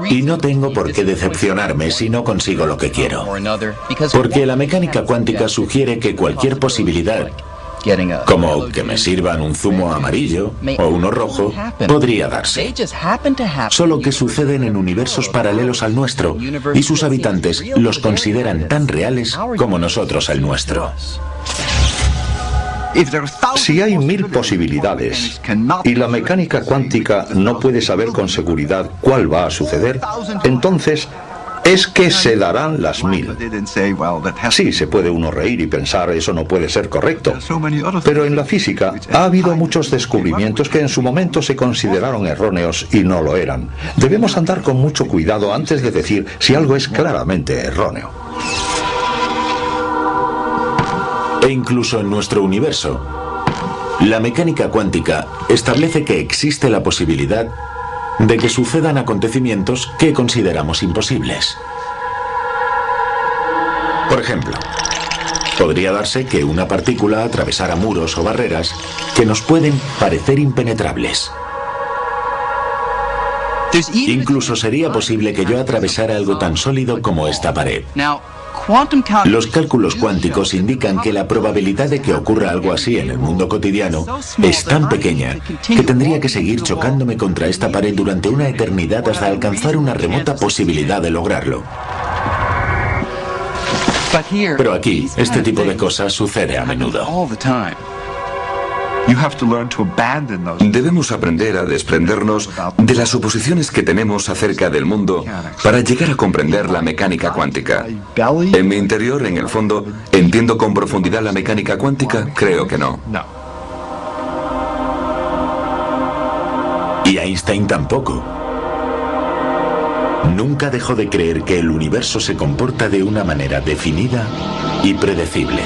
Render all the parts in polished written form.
Y no tengo por qué decepcionarme si no consigo lo que quiero, porque la mecánica cuántica sugiere que cualquier posibilidad, como que me sirvan un zumo amarillo o uno rojo, podría darse. Solo que suceden en universos paralelos al nuestro y sus habitantes los consideran tan reales como nosotros el nuestro. Si hay 1000 posibilidades y la mecánica cuántica no puede saber con seguridad cuál va a suceder, entonces es que se darán las 1000. Sí, se puede uno reír y pensar eso no puede ser correcto, pero en la física ha habido muchos descubrimientos que en su momento se consideraron erróneos y no lo eran. Debemos andar con mucho cuidado antes de decir si algo es claramente erróneo. E incluso en nuestro universo, la mecánica cuántica establece que existe la posibilidad de que sucedan acontecimientos que consideramos imposibles. Por ejemplo, podría darse que una partícula atravesara muros o barreras que nos pueden parecer impenetrables. Incluso sería posible que yo atravesara algo tan sólido como esta pared. Los cálculos cuánticos indican que la probabilidad de que ocurra algo así en el mundo cotidiano es tan pequeña que tendría que seguir chocándome contra esta pared durante una eternidad hasta alcanzar una remota posibilidad de lograrlo. Pero aquí, este tipo de cosas sucede a menudo. Debemos aprender a desprendernos de las suposiciones que tenemos acerca del mundo para llegar a comprender la mecánica cuántica. En mi interior, en el fondo, ¿entiendo con profundidad la mecánica cuántica? Creo que no. Y Einstein tampoco. Nunca dejó de creer que el universo se comporta de una manera definida y predecible.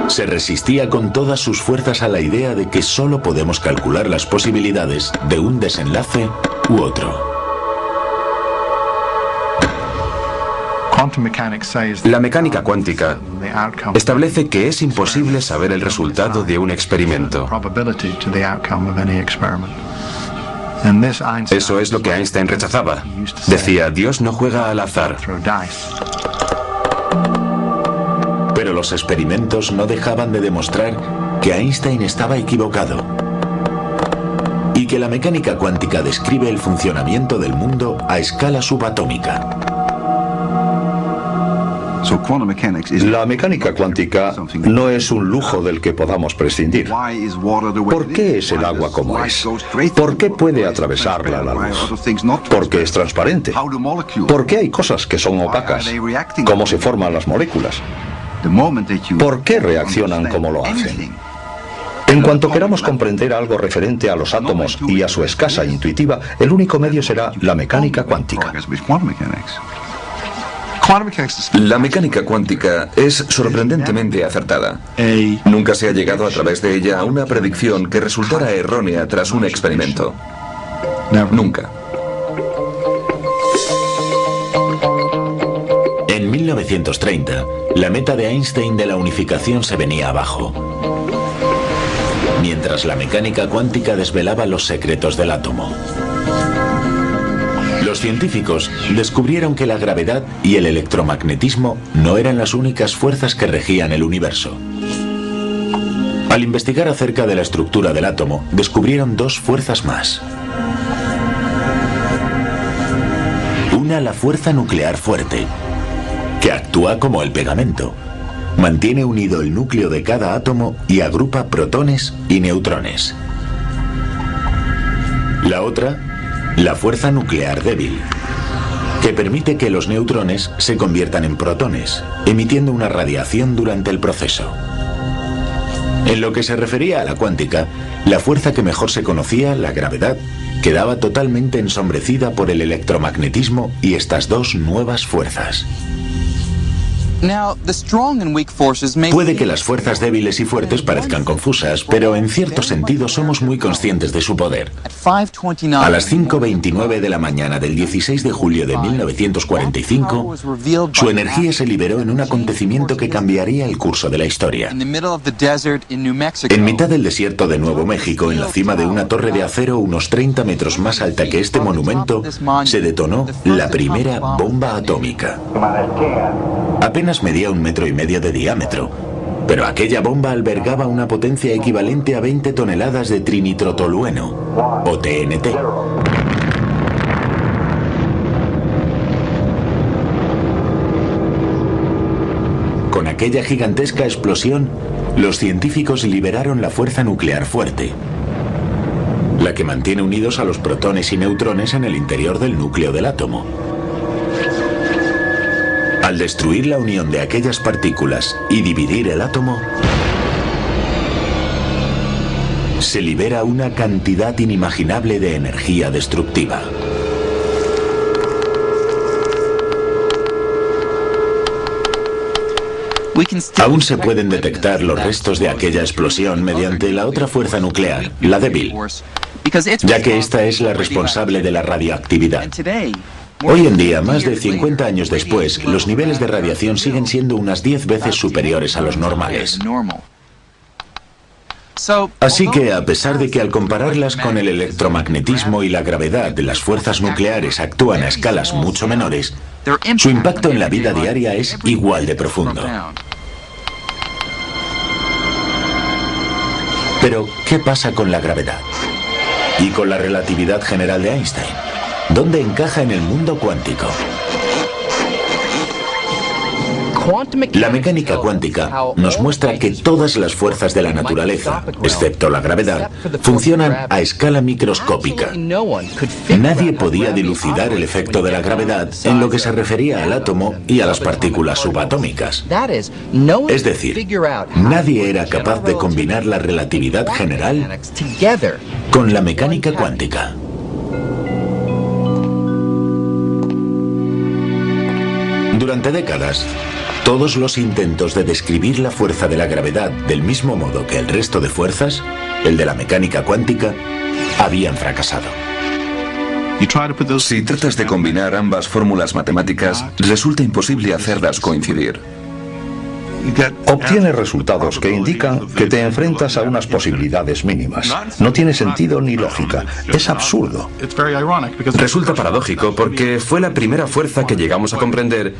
Se resistía con todas sus fuerzas a la idea de que solo podemos calcular las posibilidades de un desenlace u otro. La mecánica cuántica establece que es imposible saber el resultado de un experimento. Eso es lo que Einstein rechazaba. Decía, Dios no juega al azar. Pero los experimentos no dejaban de demostrar que Einstein estaba equivocado y que la mecánica cuántica describe el funcionamiento del mundo a escala subatómica. La mecánica cuántica no es un lujo del que podamos prescindir. ¿Por qué es el agua como es? ¿Por qué puede atravesarla la luz? ¿Por qué es transparente? ¿Por qué hay cosas que son opacas? ¿Cómo se forman las moléculas? ¿Por qué reaccionan como lo hacen? En cuanto queramos comprender algo referente a los átomos y a su escasa intuitiva, el único medio será la mecánica cuántica. La mecánica cuántica es sorprendentemente acertada. Nunca se ha llegado a través de ella a una predicción que resultara errónea tras un experimento. Nunca. En 1930, la meta de Einstein de la unificación se venía abajo, mientras la mecánica cuántica desvelaba los secretos del átomo. Los científicos descubrieron que la gravedad y el electromagnetismo no eran las únicas fuerzas que regían el universo. Al investigar acerca de la estructura del átomo, descubrieron dos fuerzas más. Una, la fuerza nuclear fuerte, que actúa como el pegamento. Mantiene unido el núcleo de cada átomo y agrupa protones y neutrones. La otra, la fuerza nuclear débil, que permite que los neutrones se conviertan en protones, emitiendo una radiación durante el proceso. En lo que se refería a la cuántica, la fuerza que mejor se conocía, la gravedad, quedaba totalmente ensombrecida por el electromagnetismo y estas dos nuevas fuerzas. Puede que las fuerzas débiles y fuertes parezcan confusas, pero en cierto sentido somos muy conscientes de su poder. A las 5:29 de la mañana del 16 de julio de 1945, su energía se liberó en un acontecimiento que cambiaría el curso de la historia. En mitad del desierto de Nuevo México, en la cima de una torre de acero unos 30 metros más alta que este monumento, se detonó la primera bomba atómica. Apenas medía 1,5 metros de diámetro, pero aquella bomba albergaba una potencia equivalente a 20 toneladas de trinitrotolueno, o TNT. Con aquella gigantesca explosión, los científicos liberaron la fuerza nuclear fuerte, la que mantiene unidos a los protones y neutrones en el interior del núcleo del átomo. Al destruir la unión de aquellas partículas y dividir el átomo, se libera una cantidad inimaginable de energía destructiva. Aún se pueden detectar los restos de aquella explosión mediante la otra fuerza nuclear, la débil, ya que esta es la responsable de la radioactividad. Hoy en día, más de 50 años después, los niveles de radiación siguen siendo unas 10 veces superiores a los normales. Así que, a pesar de que al compararlas con el electromagnetismo y la gravedad, las fuerzas nucleares actúan a escalas mucho menores, su impacto en la vida diaria es igual de profundo. Pero, ¿qué pasa con la gravedad? ¿Y con la relatividad general de Einstein? ¿Dónde encaja en el mundo cuántico? La mecánica cuántica nos muestra que todas las fuerzas de la naturaleza, excepto la gravedad, funcionan a escala microscópica. Nadie podía dilucidar el efecto de la gravedad en lo que se refería al átomo y a las partículas subatómicas. Es decir, nadie era capaz de combinar la relatividad general con la mecánica cuántica. Durante décadas, todos los intentos de describir la fuerza de la gravedad del mismo modo que el resto de fuerzas, el de la mecánica cuántica, habían fracasado. Si tratas de combinar ambas fórmulas matemáticas, resulta imposible hacerlas coincidir. Obtienes resultados que indican que te enfrentas a unas posibilidades mínimas. No tiene sentido ni lógica. Es absurdo. Resulta paradójico porque fue la primera fuerza que llegamos a comprender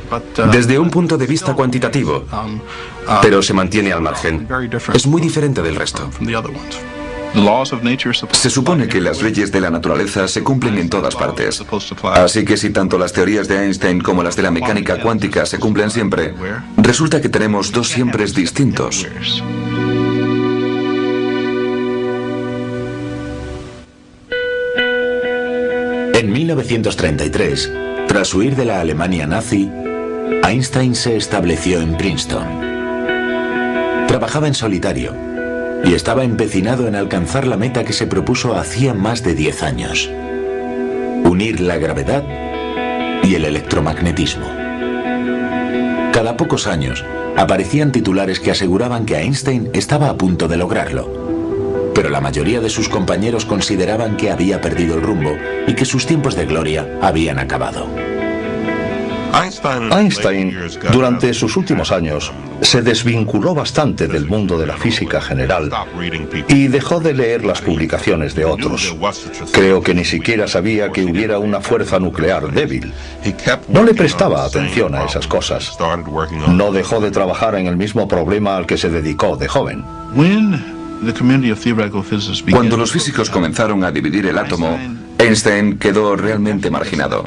desde un punto de vista cuantitativo, pero se mantiene al margen. Es muy diferente del resto. Se supone que las leyes de la naturaleza se cumplen en todas partes. Así que si tanto las teorías de Einstein como las de la mecánica cuántica se cumplen siempre, resulta que tenemos dos siempres distintos. En 1933, tras huir de la Alemania nazi, Einstein se estableció en Princeton. Trabajaba en solitario y estaba empecinado en alcanzar la meta que se propuso hacía más de 10 años: unir la gravedad y el electromagnetismo. Cada pocos años aparecían titulares que aseguraban que Einstein estaba a punto de lograrlo, pero la mayoría de sus compañeros consideraban que había perdido el rumbo y que sus tiempos de gloria habían acabado. Einstein, durante sus últimos años, se desvinculó bastante del mundo de la física general y dejó de leer las publicaciones de otros. Creo que ni siquiera sabía que hubiera una fuerza nuclear débil. No le prestaba atención a esas cosas. No dejó de trabajar en el mismo problema al que se dedicó de joven. Cuando los físicos comenzaron a dividir el átomo, Einstein quedó realmente marginado.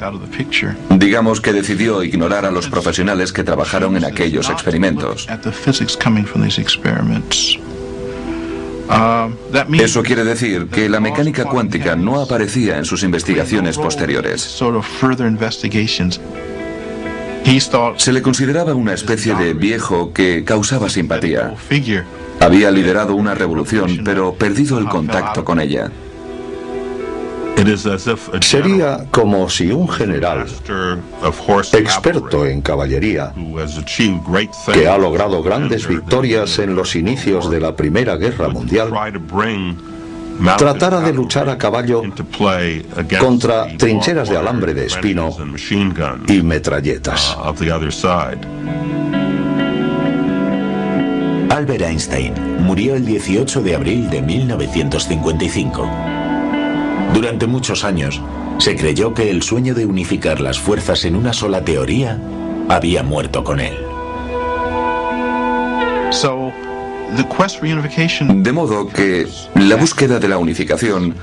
Digamos que decidió ignorar a los profesionales que trabajaron en aquellos experimentos. Eso quiere decir que la mecánica cuántica no aparecía en sus investigaciones posteriores. Se le consideraba una especie de viejo que causaba simpatía. Había liderado una revolución, pero perdido el contacto con ella. Sería como si un general experto en caballería, que ha logrado grandes victorias en los inicios de la Primera Guerra Mundial, tratara de luchar a caballo contra trincheras de alambre de espino y metralletas. Albert Einstein murió el 18 de abril de 1955. Durante muchos años, se creyó que el sueño de unificar las fuerzas en una sola teoría había muerto con él. De modo que la búsqueda de la unificación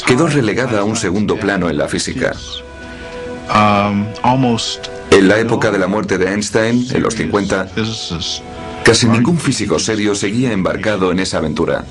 quedó relegada a un segundo plano en la física. En la época de la muerte de Einstein, en los 50, casi ningún físico serio seguía embarcado en esa aventura.